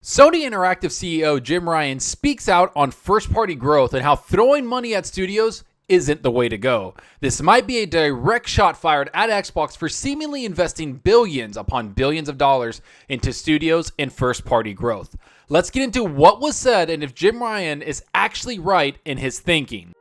Sony Interactive CEO Jim Ryan speaks out on first-party growth and how throwing money at studios isn't the way to go. This might be a direct shot fired at Xbox for seemingly investing billions upon billions of dollars into studios and first-party growth. Let's get into what was said and if Jim Ryan is actually right in his thinking.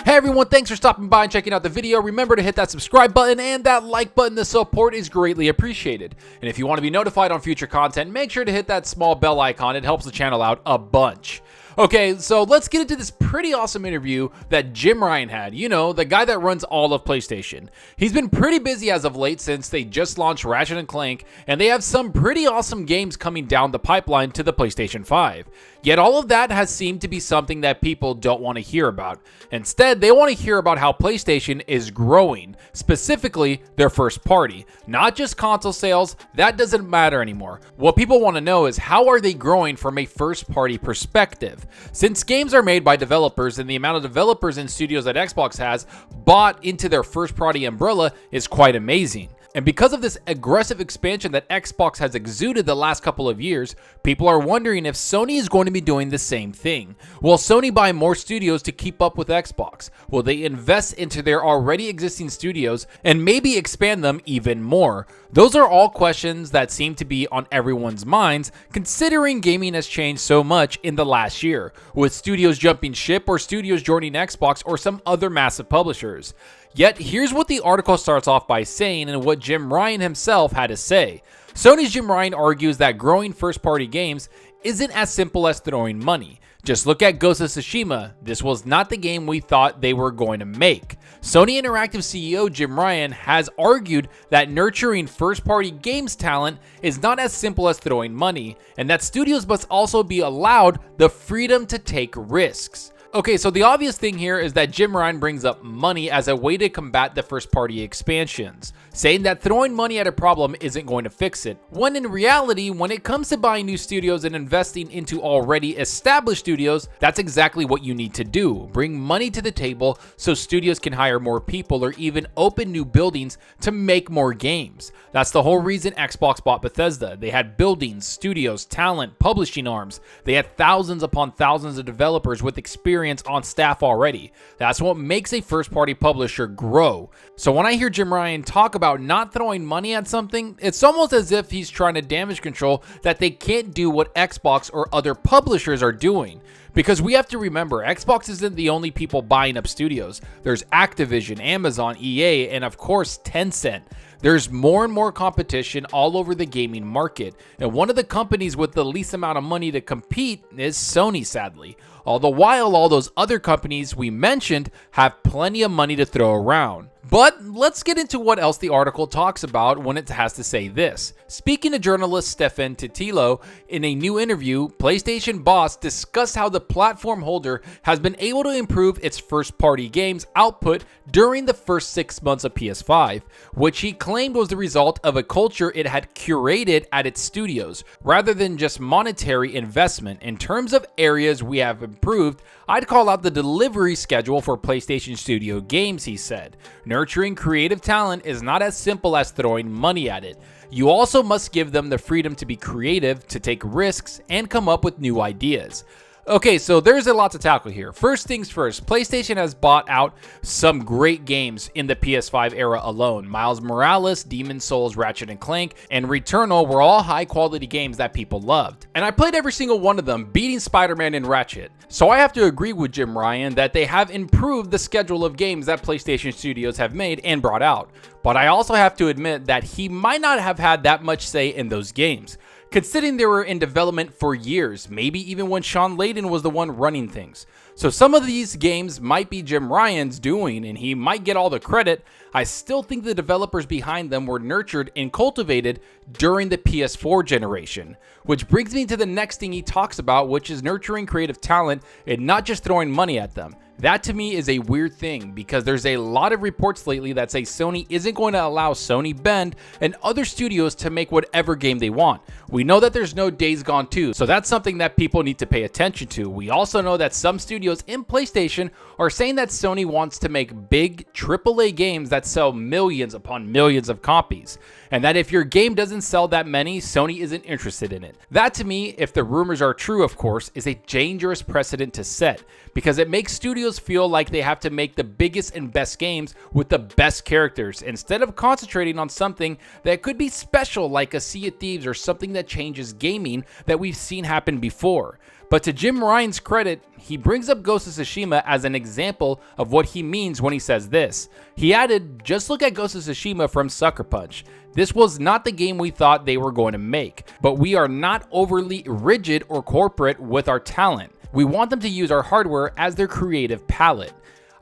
Hey everyone, thanks for stopping by and checking out the video. Remember to hit that subscribe button and that like button. The support is greatly appreciated. And if you want to be notified on future content, make sure to hit that small bell icon. It helps the channel out a bunch. Okay, so let's get into this pretty awesome interview that Jim Ryan had. You know, the guy that runs all of PlayStation. He's been pretty busy as of late since they just launched Ratchet & Clank, and they have some pretty awesome games coming down the pipeline to the PlayStation 5. Yet all of that has seemed to be something that people don't want to hear about. Instead, they want to hear about how PlayStation is growing, specifically their first party. Not just console sales, that doesn't matter anymore. What people want to know is how are they growing from a first party perspective? Since games are made by developers and the amount of developers and studios that Xbox has bought into their first party umbrella is quite amazing. And because of this aggressive expansion that Xbox has exuded the last couple of years, people are wondering if Sony is going to be doing the same thing. Will Sony buy more studios to keep up with Xbox? Will they invest into their already existing studios and maybe expand them even more? Those are all questions that seem to be on everyone's minds, considering gaming has changed so much in the last year, with studios jumping ship or studios joining Xbox or some other massive publishers. Yet, here's what the article starts off by saying and what Jim Ryan himself had to say. Sony's Jim Ryan argues that growing first-party games isn't as simple as throwing money. Just look at Ghost of Tsushima. This was not the game we thought they were going to make. Sony Interactive CEO Jim Ryan has argued that nurturing first-party games talent is not as simple as throwing money, and that studios must also be allowed the freedom to take risks. Okay, so the obvious thing here is that Jim Ryan brings up money as a way to combat the first-party expansions, saying that throwing money at a problem isn't going to fix it, when in reality, when it comes to buying new studios and investing into already established studios, that's exactly what you need to do. Bring money to the table so studios can hire more people or even open new buildings to make more games. That's the whole reason Xbox bought Bethesda. They had buildings, studios, talent, publishing arms. They had thousands upon thousands of developers with experience on staff already. That's what makes a first-party publisher grow. So when I hear Jim Ryan talk about not throwing money at something, it's almost as if he's trying to damage control that they can't do what Xbox or other publishers are doing. Because we have to remember, Xbox isn't the only people buying up studios. There's Activision, Amazon, EA, and of course Tencent. There's more and more competition all over the gaming market, and one of the companies with the least amount of money to compete is Sony, sadly. All the while, all those other companies we mentioned have plenty of money to throw around. But let's get into what else the article talks about when it has to say this. Speaking to journalist Stefan Titilo in a new interview, PlayStation boss discussed how the platform holder has been able to improve its first-party games output during the first 6 months of PS5, which he claimed was the result of a culture it had curated at its studios, rather than just monetary investment. In terms of areas we have improved, I'd call out the delivery schedule for PlayStation Studio games, he said. Nurturing creative talent is not as simple as throwing money at it. You also must give them the freedom to be creative, to take risks, and come up with new ideas. Okay, so there's a lot to tackle here. First things first, PlayStation has bought out some great games in the PS5 era alone. Miles Morales, Demon's Souls, Ratchet & Clank, and Returnal were all high-quality games that people loved. And I played every single one of them, beating Spider-Man and Ratchet. So I have to agree with Jim Ryan that they have improved the schedule of games that PlayStation Studios have made and brought out. But I also have to admit that he might not have had that much say in those games, considering they were in development for years, maybe even when Sean Layden was the one running things. So some of these games might be Jim Ryan's doing and he might get all the credit. I still think the developers behind them were nurtured and cultivated during the PS4 generation. Which brings me to the next thing he talks about, which is nurturing creative talent and not just throwing money at them. That to me is a weird thing because there's a lot of reports lately that say Sony isn't going to allow Sony Bend and other studios to make whatever game they want. We know that there's no Days Gone 2, so that's something that people need to pay attention to. We also know that some studios Studios and PlayStation are saying that Sony wants to make big AAA games that sell millions upon millions of copies, and that if your game doesn't sell that many, Sony isn't interested in it. That to me, if the rumors are true of course, is a dangerous precedent to set, because it makes studios feel like they have to make the biggest and best games with the best characters, instead of concentrating on something that could be special like a Sea of Thieves or something that changes gaming that we've seen happen before. But to Jim Ryan's credit, he brings up Ghost of Tsushima as an example of what he means when he says this. He added, "Just look at Ghost of Tsushima from Sucker Punch. This was not the game we thought they were going to make, but we are not overly rigid or corporate with our talent. We want them to use our hardware as their creative palette."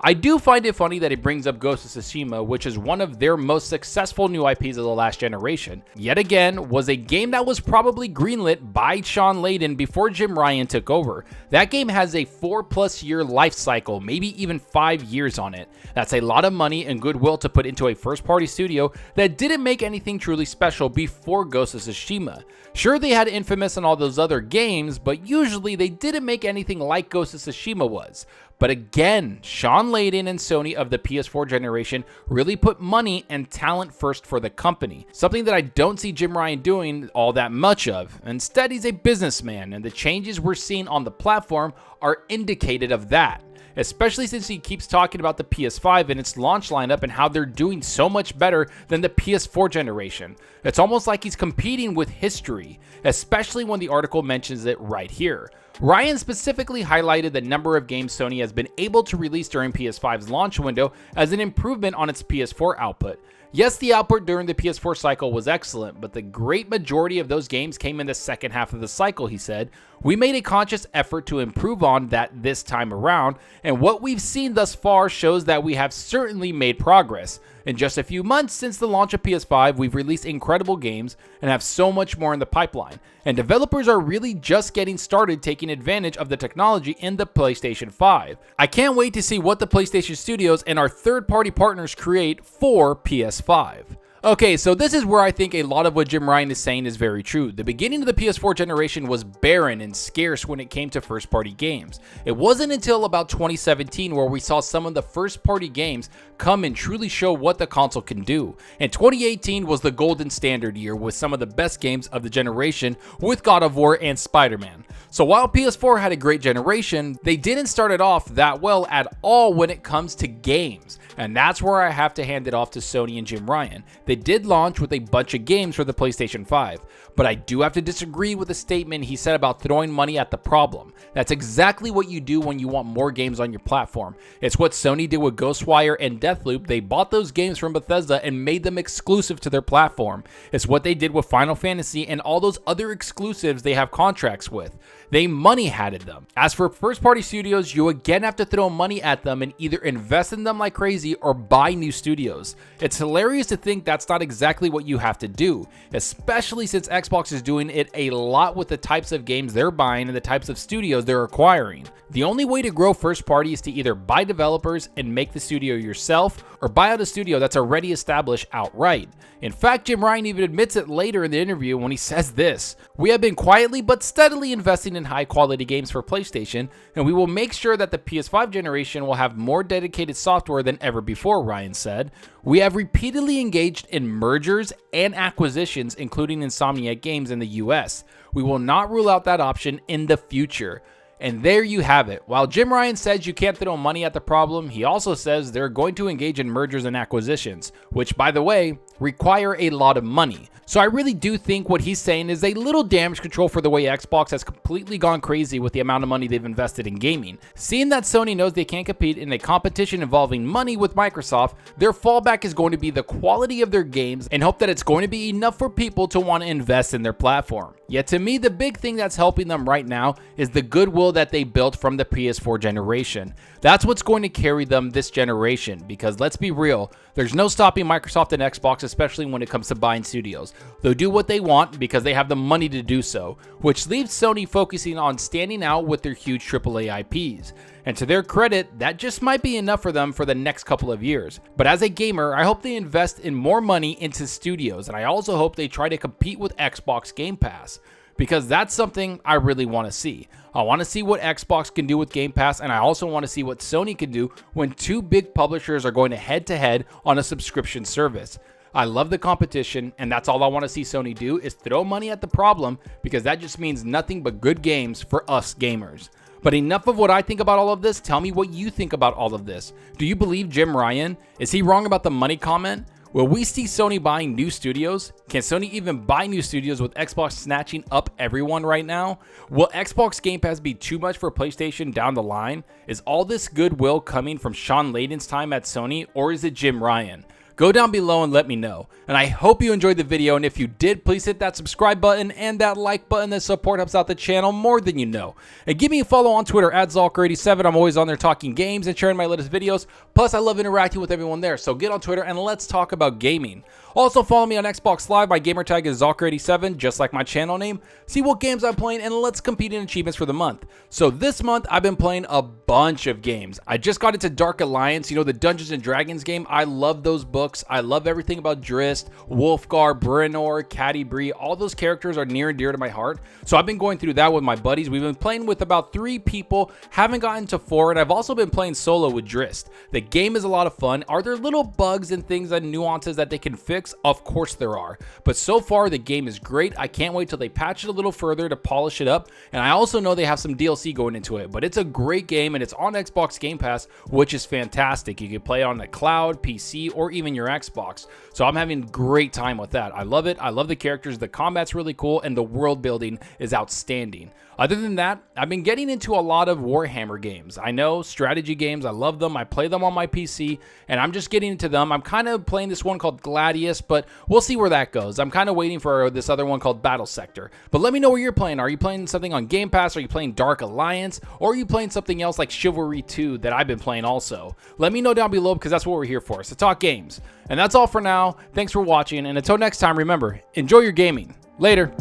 I do find it funny that he brings up Ghost of Tsushima, which is one of their most successful new IPs of the last generation. Yet again, was a game that was probably greenlit by Shawn Layden before Jim Ryan took over. That game has a 4+ year life cycle, maybe even 5 years on it. That's a lot of money and goodwill to put into a first-party studio that didn't make anything truly special before Ghost of Tsushima. Sure, they had Infamous and all those other games, but usually they didn't make anything like Ghost of Tsushima was. But again, Shawn Layden and Sony of the PS4 generation really put money and talent first for the company, something that I don't see Jim Ryan doing all that much of. Instead, he's a businessman, and the changes we're seeing on the platform are indicated of that, especially since he keeps talking about the PS5 and its launch lineup and how they're doing so much better than the PS4 generation. It's almost like he's competing with history, especially when the article mentions it right here. Ryan specifically highlighted the number of games Sony has been able to release during PS5's launch window as an improvement on its PS4 output. Yes, the output during the PS4 cycle was excellent, but the great majority of those games came in the second half of the cycle, he said. We made a conscious effort to improve on that this time around, and what we've seen thus far shows that we have certainly made progress. In just a few months since the launch of PS5, we've released incredible games and have so much more in the pipeline, and developers are really just getting started taking advantage of the technology in the PlayStation 5. I can't wait to see what the PlayStation Studios and our third-party partners create for PS5. Okay, so this is where I think a lot of what Jim Ryan is saying is very true. The beginning of the PS4 generation was barren and scarce when it came to first-party games. It wasn't until about 2017 where we saw some of the first-party games come and truly show what the console can do. And 2018 was the golden standard year with some of the best games of the generation with God of War and Spider-Man. So while PS4 had a great generation, they didn't start it off that well at all when it comes to games. And that's where I have to hand it off to Sony and Jim Ryan. They did launch with a bunch of games for the PlayStation 5, but I do have to disagree with the statement he said about throwing money at the problem. That's exactly what you do when you want more games on your platform. It's what Sony did with Ghostwire and Deathloop. They bought those games from Bethesda and made them exclusive to their platform. It's what they did with Final Fantasy and all those other exclusives they have contracts with. They money-hatted them. As for first-party studios, you again have to throw money at them and either invest in them like crazy or buy new studios. It's hilarious to think that's not exactly what you have to do, especially since Xbox is doing it a lot with the types of games they're buying and the types of studios they're acquiring. The only way to grow first party is to either buy developers and make the studio yourself, or buy out a studio that's already established outright. In fact, Jim Ryan even admits it later in the interview when he says this: "We have been quietly but steadily investing in high quality games for PlayStation, and we will make sure that the PS5 generation will have more dedicated software than ever before," Ryan said. "We have repeatedly engaged in mergers and acquisitions, including Insomniac Games in the US. We will not rule out that option in the future." And there you have it. While Jim Ryan says you can't throw money at the problem, he also says they're going to engage in mergers and acquisitions, which, by the way, require a lot of money. So I really do think what he's saying is a little damage control for the way Xbox has completely gone crazy with the amount of money they've invested in gaming. Seeing that Sony knows they can't compete in a competition involving money with Microsoft, their fallback is going to be the quality of their games and hope that it's going to be enough for people to want to invest in their platform. Yet to me, the big thing that's helping them right now is the goodwill that they built from the PS4 generation. That's what's going to carry them this generation, because let's be real, there's no stopping Microsoft and Xbox, especially when it comes to buying studios. They'll do what they want because they have the money to do so, which leaves Sony focusing on standing out with their huge AAA IPs. And to their credit, that just might be enough for them for the next couple of years. But as a gamer, I hope they invest in more money into studios, and I also hope they try to compete with Xbox Game Pass. because that's something I really want to see. I want to see what Xbox can do with Game Pass, and I also want to see what Sony can do when two big publishers are going head to head on a subscription service. I love the competition, and that's all I want to see Sony do is throw money at the problem, because that just means nothing but good games for us gamers. But enough of what I think about all of this. Tell me what you think about all of this. Do you believe Jim Ryan? Is he wrong about the money comment? Will we see Sony buying new studios? Can Sony even buy new studios with Xbox snatching up everyone right now? Will Xbox Game Pass be too much for PlayStation down the line? Is all this goodwill coming from Sean Layden's time at Sony, or is it Jim Ryan? Go down below and let me know. And I hope you enjoyed the video, and if you did, please hit that subscribe button and that like button. The support helps out the channel more than you know. And give me a follow on Twitter at Zalker87. I'm always on there talking games and sharing my latest videos. Plus, I love interacting with everyone there, so get on Twitter and let's talk about gaming. Also, follow me on Xbox Live. My gamertag is Zalker87, just like my channel name. See what games I'm playing, and let's compete in achievements for the month. So this month, I've been playing a bunch of games. I just got into Dark Alliance, you know, the Dungeons & Dragons game. I love those books. I love everything about Drizzt, Wolfgar, Brynor, Catti-brie. All those characters are near and dear to my heart. So I've been going through that with my buddies. We've been playing with about 3 people, haven't gotten to 4, and I've also been playing solo with Drizzt. The game is a lot of fun. Are there little bugs and things and nuances that they can fix? Of course there are. But so far, the game is great. I can't wait till they patch it a little further to polish it up. And I also know they have some DLC going into it. But it's a great game, and it's on Xbox Game Pass, which is fantastic. You can play it on the cloud, PC, or even your Xbox. So I'm having a great time with that. I love it. I love the characters. The combat's really cool, and the world building is outstanding. Other than that, I've been getting into a lot of Warhammer games. I know, strategy games, I love them. I play them on my PC, and I'm just getting into them. I'm kind of playing this one called Gladius, but we'll see where that goes. I'm kind of waiting for this other one called Battle Sector. But let me know what you're playing. Are you playing something on Game Pass? Are you playing Dark Alliance? Or are you playing something else like Chivalry 2 that I've been playing also? Let me know down below, because that's what we're here for, so talk games. And that's all for now. Thanks for watching, and until next time, remember, enjoy your gaming. Later.